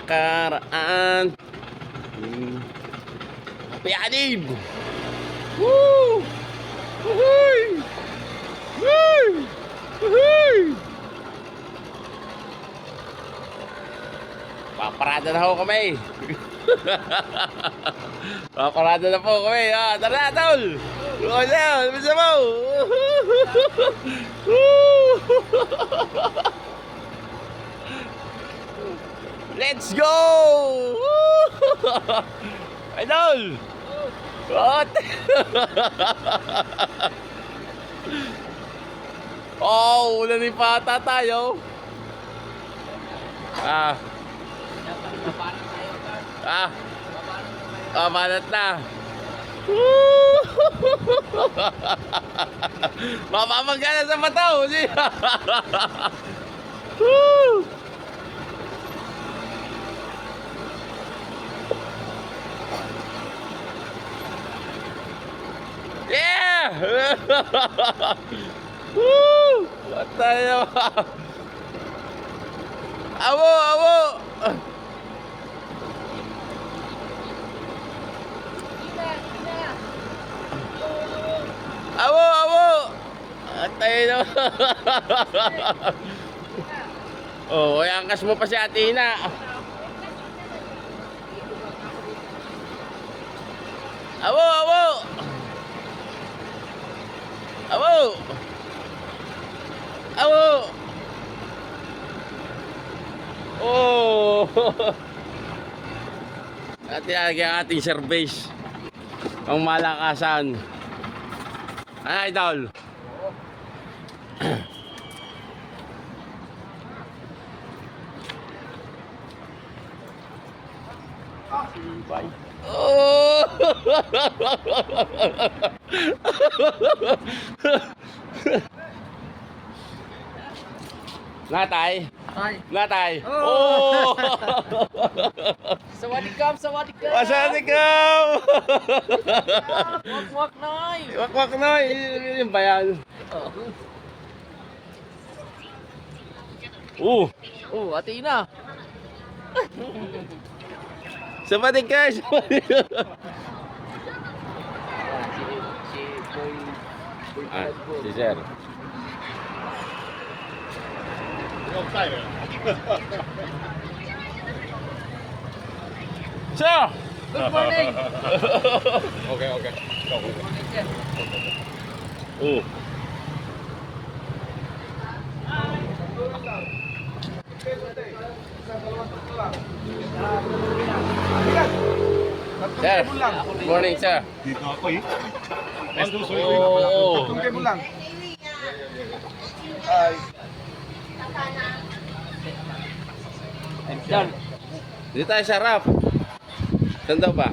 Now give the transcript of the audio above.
nakaraan. Pianib! Woo! Woohooy! Woohooy! Woohooy! Paparada na ho kami. Paparada na po kami. Ah, tara na, tol! Lumayan na, lumayan mo! Let's go! Idol! What? Oh, nanipata tayo. Banat na. Mapapagana sa mataw. Yeah! Woo! Tayo. Abo, abo. Abo, abo. Tayo. Oh, angkas mo pa si Ate Ina. Abo, abo. Abo! Abo! Oh! Ati-agi ang ating service. Ang malakasan. Ay, idol. Bye. Oh! Natay. Natay. Oh! Sawadikam, sawadikam. Sawadikam. Wak-wak noy. Wak-wak noy. Yung bayan. Ate Ina. Sawadikam. Si Sir. Sir! Good morning. Okay. Oh. Sir, good morning, sir. Dito ako eh. Oo. Tungkay mo lang. Dito tayo sa rap. Saan daw ba?